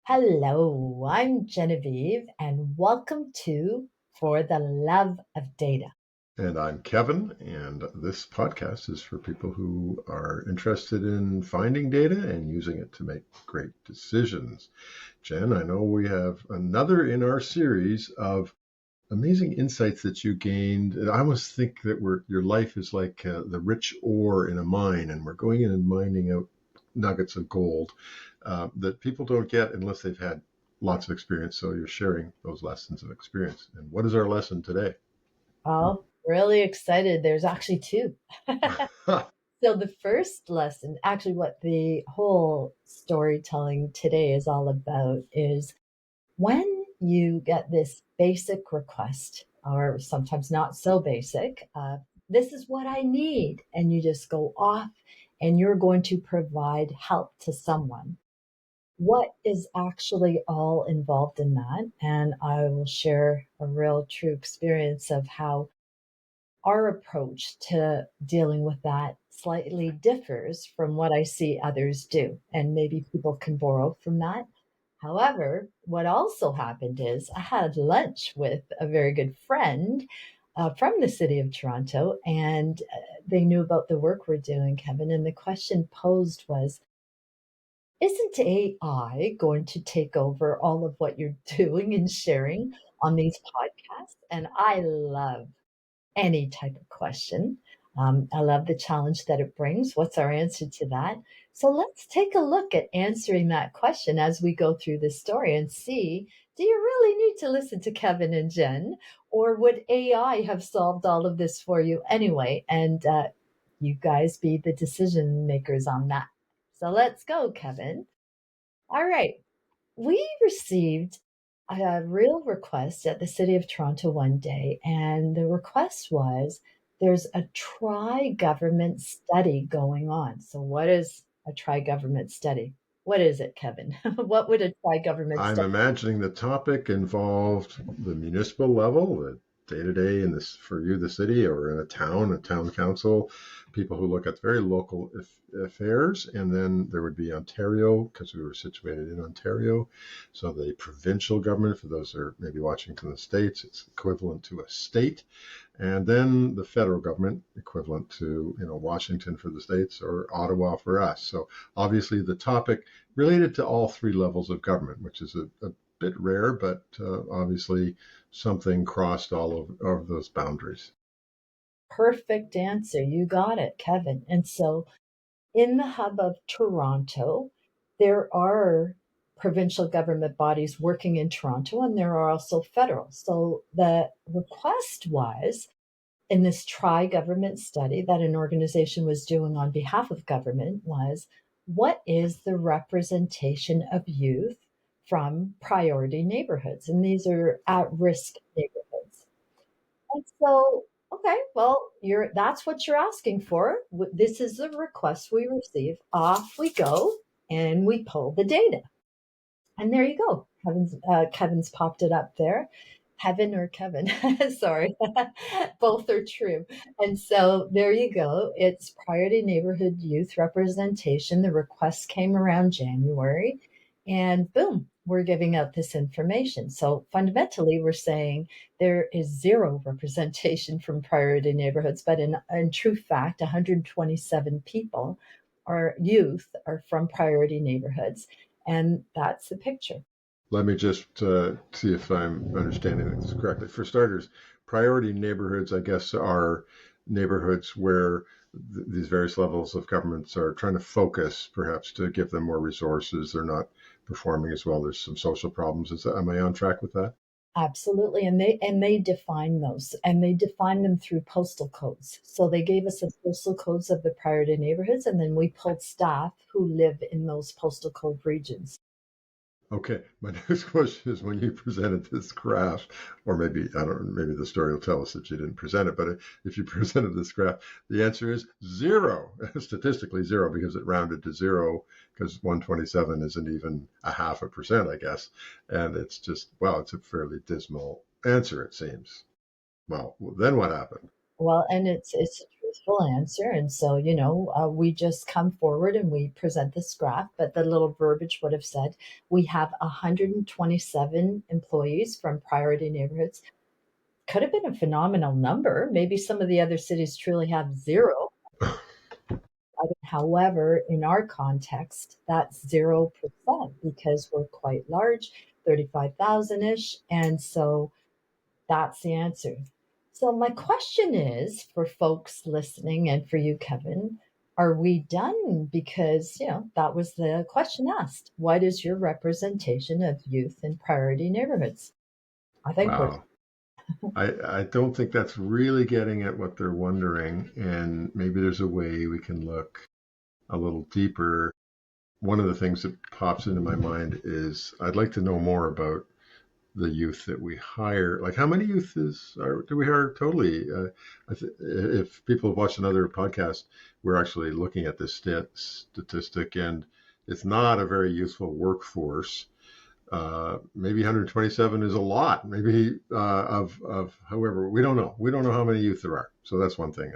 Hello, I'm Genevieve, and welcome to For the Love of Data. And I'm Kevin, and this podcast is for people who are interested in finding data and using it to make great decisions. Jen, I know we have another in our series of amazing insights that you gained. I almost think that your life is like the rich ore in a mine, and we're going in and mining out nuggets of gold that people don't get unless they've had lots of experience. So you're sharing those lessons of experience. And what is our lesson today? Oh, really excited. There's actually two. So, the first lesson, actually, what the whole storytelling today is all about is when you get this basic request, or sometimes not so basic, this is what I need. And you just go off and you're going to provide help to someone. What is actually all involved in that? And I will share a real true experience of how our approach to dealing with that slightly differs from what I see others do. And maybe people can borrow from that. However, what also happened is I had lunch with a very good friend from the city of Toronto, and they knew about the work we're doing, Kevin. And the question posed was, isn't AI going to take over all of what you're doing and sharing on these podcasts? And I love any type of question. I love the challenge that it brings. What's our answer to that? So let's take a look at answering that question as we go through this story and see, do you really need to listen to Kevin and Jen, or would AI have solved all of this for you anyway? And you guys be the decision makers on that. So let's go, Kevin. All right. We received a real request at the City of Toronto one day, and the request was there's a tri government study going on. So, what is a tri government study? What is it, Kevin? What would a tri government I'm study? imagining the topic involved the municipal level, the day to day in this for you, the city, or in a town council, people who look at very local affairs, and then there would be Ontario because we were situated in Ontario. So the provincial government, for those who are maybe watching from the states, it's equivalent to a state, and then the federal government, equivalent to Washington for the states or Ottawa for us. So obviously the topic related to all three levels of government, which is a bit rare, but obviously something crossed all of those boundaries. Perfect answer. You got it, Kevin. And so, in the hub of Toronto, there are provincial government bodies working in Toronto, and there are also federal. So the request was in this tri government study that an organization was doing on behalf of government was, what is the representation of youth from priority neighborhoods? And these are at risk neighborhoods. And so, okay, well, you're that's what you're asking for. This is the request we receive. Off we go, and we pull the data. And there you go. Kevin's popped it up there. Heaven or Kevin, sorry, both are true. And so there you go. It's priority neighborhood youth representation. The request came around January, and boom, we're giving out this information. So fundamentally, we're saying there is zero representation from priority neighborhoods, but in true fact, 127 people or youth are from priority neighborhoods. And that's the picture. Let me just see if I'm understanding this correctly. For starters, priority neighborhoods, I guess, are neighborhoods where these various levels of governments are trying to focus, perhaps to give them more resources. They're not performing as well. There's some social problems. Am I on track with that? Absolutely. And they define those, and they define them through postal codes. So they gave us the postal codes of the priority neighborhoods, and then we pulled staff who live in those postal code regions. Okay, my next question is when you presented this graph, or maybe, I don't know, maybe the story will tell us that you didn't present it, but if you presented this graph, the answer is zero, statistically zero, because it rounded to zero, because 127 isn't even a half a percent, I guess. And it's just, well, it's a fairly dismal answer, it seems. Well, then what happened? Well, and it's the truth. truthful answer. And so, we just come forward and we present this graph, but the little verbiage would have said we have 127 employees from priority neighborhoods. Could have been a phenomenal number. Maybe some of the other cities truly have zero. However, in our context, that's 0% because we're quite large, 35,000 ish. And so that's the answer. So, my question is for folks listening and for you, Kevin, are we done? Because, that was the question asked. What is your representation of youth in priority neighborhoods? I think we're. Wow. I don't think that's really getting at what they're wondering. And maybe there's a way we can look a little deeper. One of the things that pops into my mind is I'd like to know more about the youth that we hire. Like, how many youth do we hire totally? If people have watched another podcast, we're actually looking at this statistic, and it's not a very useful workforce. Maybe 127 is a lot. Maybe of however, we don't know. We don't know how many youth there are. So that's one thing.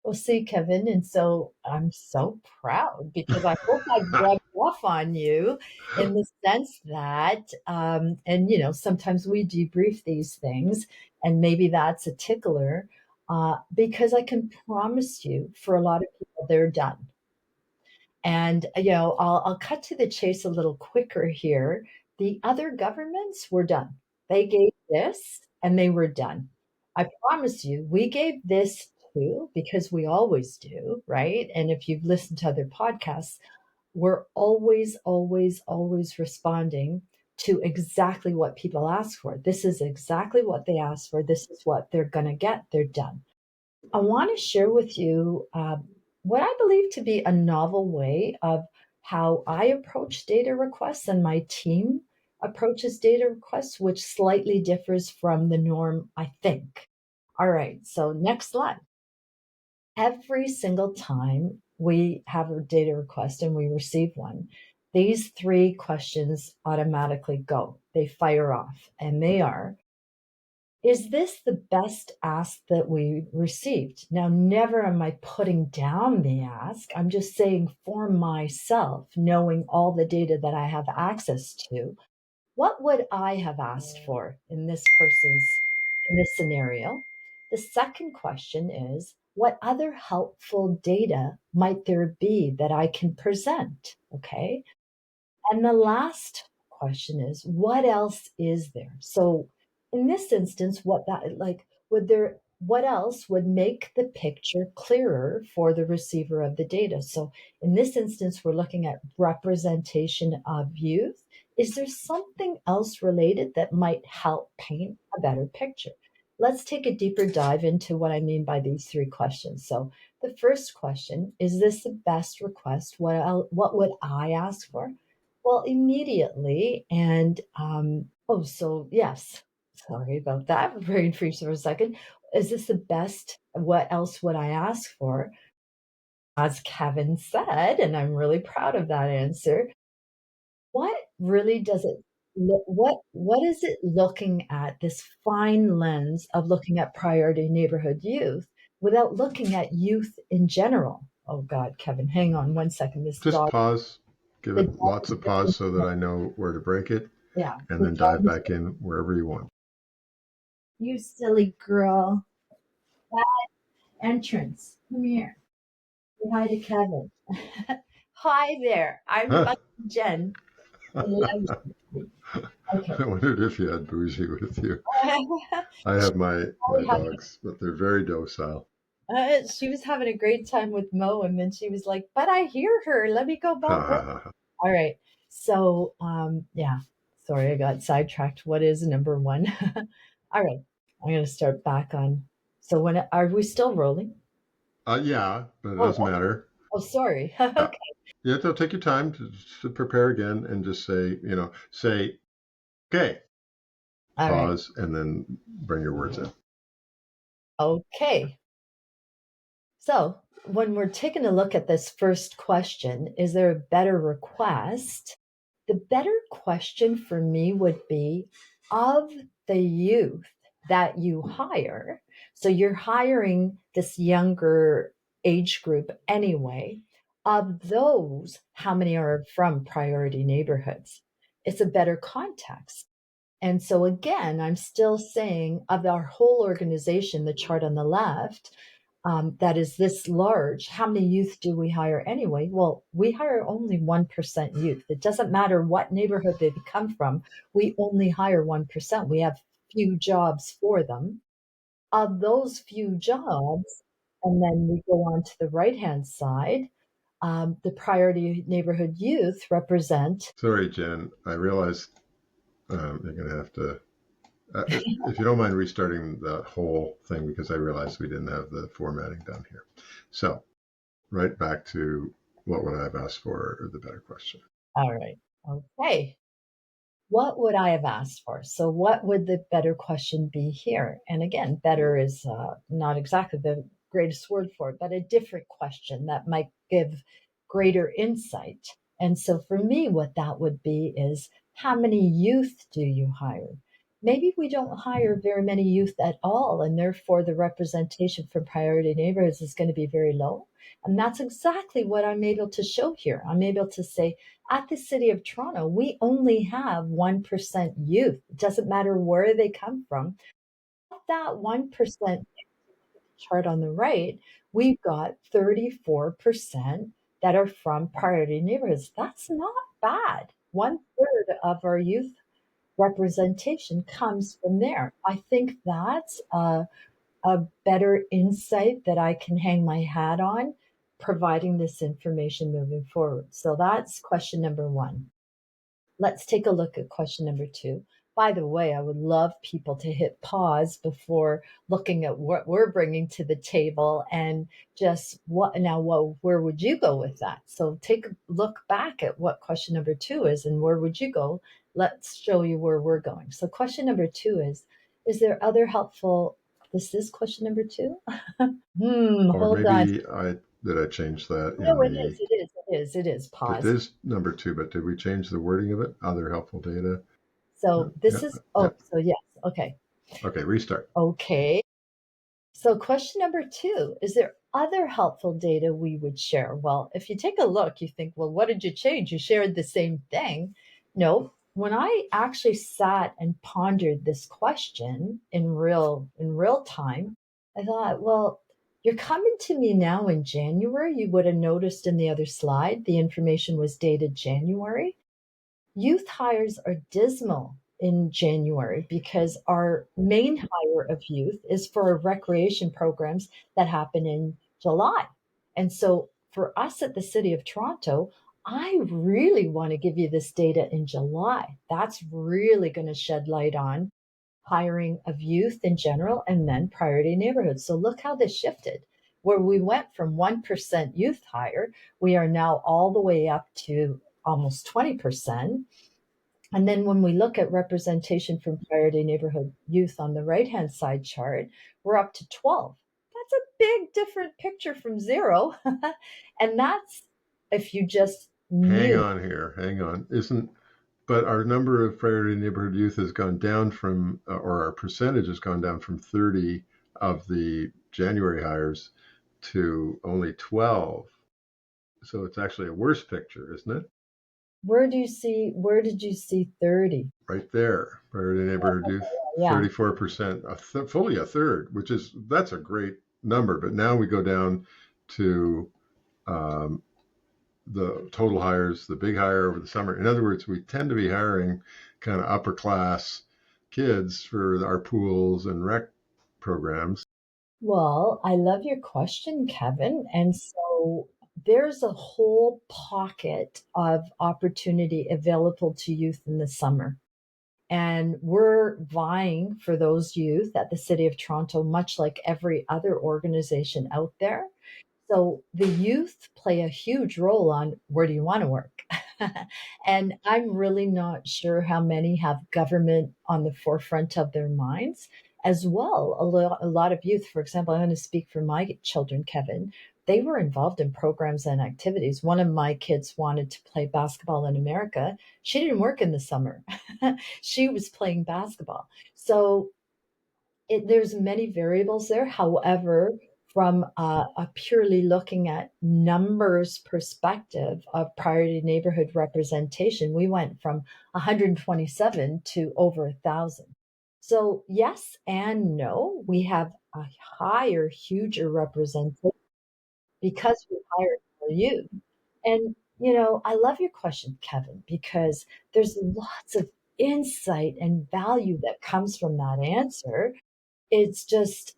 Well, see, Kevin, and so I'm so proud because I hope I rubbed off on you in the sense that, and sometimes we debrief these things, and maybe that's a tickler, because I can promise you, for a lot of people, they're done. And I'll cut to the chase a little quicker here. The other governments were done. They gave this, and they were done. I promise you, we gave this too, because we always do, right? And if you've listened to other podcasts, we're always, always, always responding to exactly what people ask for. This is exactly what they asked for. This is what they're going to get. They're done. I want to share with you what I believe to be a novel way of how I approach data requests and my team approaches data requests, which slightly differs from the norm, I think. All right, so next slide. Every single time we have a data request and we receive one, these three questions automatically go. They fire off, and they are, is this the best ask that we received? Now, never am I putting down the ask. I'm just saying for myself, knowing all the data that I have access to, what would I have asked for in this scenario? The second question is, what other helpful data might there be that I can present? Okay. And the last question is, what else is there? So in this instance, what else would make the picture clearer for the receiver of the data? So in this instance, we're looking at representation of youth. Is there something else related that might help paint a better picture? Let's take a deeper dive into what I mean by these three questions. So the first question, is this the best request? What would I ask for? Well, immediately, and so yes, sorry about that. Brain freeze for a second. Is this the best? What else would I ask for? As Kevin said, and I'm really proud of that answer. What really does it look? What is it looking at? This fine lens of looking at priority neighborhood youth without looking at youth in general. Oh God, Kevin, hang on one second. This Just dog. pause, give The it dog lots is of pause so that I know where to break it, yeah. and The then dog dive is back in wherever you want. You silly girl. That entrance. Come here. Say hi to Kevin. Hi there. I'm Huh. Bucky Jen. I love you. Okay. I wondered if you had Bougie with you. I have my dogs, but they're very docile. She was having a great time with Mo, and then she was like, "But I hear her. Let me go Ha back ha up." ha. All right. So, yeah. Sorry, I got sidetracked. What is number one? All right. I'm gonna start back on. So, when are we still rolling? Yeah, but it Oh, doesn't matter. oh, sorry. Yeah. Okay. You have to take your time to prepare again and just say, okay, All right. pause, and then bring your words in. Okay. So, when we're taking a look at this first question, is there a better request? The better question for me would be, of the youth, that you hire, so you're hiring this younger age group anyway, of those, how many are from priority neighborhoods? It's a better context. And so again, I'm still saying of our whole organization, the chart on the left, that is this large, how many youth do we hire anyway? Well, we hire only 1% youth. It doesn't matter what neighborhood they come from. We only hire 1%. We have few jobs for them. Of those few jobs, and then we go on to the right-hand side, the priority neighborhood youth represent. Sorry, Jen. I realize you're going to have to, if you don't mind restarting the whole thing, because I realized we didn't have the formatting done here. So, right back to what would I have asked for, or the better question. All right. Okay. What would I have asked for? So, what would the better question be here? And again, better is not exactly the greatest word for it, but a different question that might give greater insight. And so, for me, what that would be is how many youth do you hire? Maybe we don't hire very many youth at all, and therefore the representation from priority neighborhoods is going to be very low. And that's exactly what I'm able to show here. I'm able to say, at the City of Toronto, we only have 1% youth. It doesn't matter where they come from. That 1% chart on the right, we've got 34% that are from priority neighborhoods. That's not bad. One third of our youth representation comes from there. I think that's a better insight that I can hang my hat on, providing this information moving forward. So that's question number one. Let's take a look at question number two. By the way, I would love people to hit pause before looking at what we're bringing to the table and just where would you go with that? So take a look back at what question number two is and where would you go? Let's show you where we're going. So question number two is there other helpful, this is question number two? Or Hold on. maybe I change that No, in it the, is, it is, it is, it is. it Pause. is number two, but did we change the wording of it? Other helpful data? So Yeah, this is, yeah. oh, so yes, okay. Okay, restart. Okay. So question number two, is there other helpful data we would share? Well, if you take a look, you think, well, what did you change? You shared the same thing. No, when I actually sat and pondered this question in real time, I thought, well, you're coming to me now in January. You would have noticed in the other slide, the information was dated January. Youth hires are dismal in January because our main hire of youth is for our recreation programs that happen in July. And so for us at the City of Toronto, I really want to give you this data in July. That's really going to shed light on hiring of youth in general and then priority neighborhoods. So look how this shifted. Where we went from 1% youth hire, we are now all the way up to almost 20%. And then when we look at representation from priority neighborhood youth on the right-hand side chart, we're up to 12. That's a big different picture from zero. And that's if you just Hang knew. on here, hang on. Isn't, but our number of priority neighborhood youth has gone down from, or our percentage has gone down from 30 of the January hires to only 12. So it's actually a worse picture, isn't it? Where did you see 30? Right there, priority neighborhood youth, Yeah. 34%, fully a third, which is, that's a great number. But now we go down to um, the total hires, the big hire over the summer. In other words, we tend to be hiring kind of upper class kids for our pools and rec programs. Well, I love your question, Kevin. And so there's a whole pocket of opportunity available to youth in the summer. And we're vying for those youth at the City of Toronto, much like every other organization out there. So the youth play a huge role on where do you want to work? And I'm really not sure how many have government on the forefront of their minds as well. A lot of youth, for example, I'm going to speak for my children, Kevin. They were involved in programs and activities. One of my kids wanted to play basketball in America. She didn't work in the summer. She was playing basketball. So There's many variables there. However, from a purely looking at numbers perspective of priority neighborhood representation, we went from 127 to over 1,000. So yes and no, we have a higher, huger representation because we hired more youth. And, I love your question, Kevin, because there's lots of insight and value that comes from that answer. It's just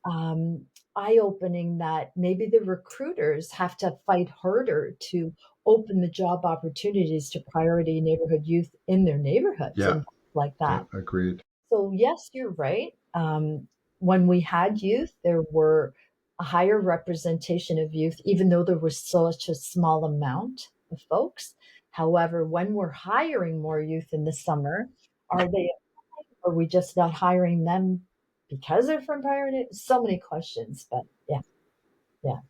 eye-opening that maybe the recruiters have to fight harder to open the job opportunities to priority neighborhood youth in their neighborhoods Yeah, and like yeah, that. agreed. So yes, you're right. When we had youth, there were a higher representation of youth, even though there was such a small amount of folks. However, when we're hiring more youth in the summer, are they are we just not hiring them because they're from priority? So many questions, but yeah, yeah.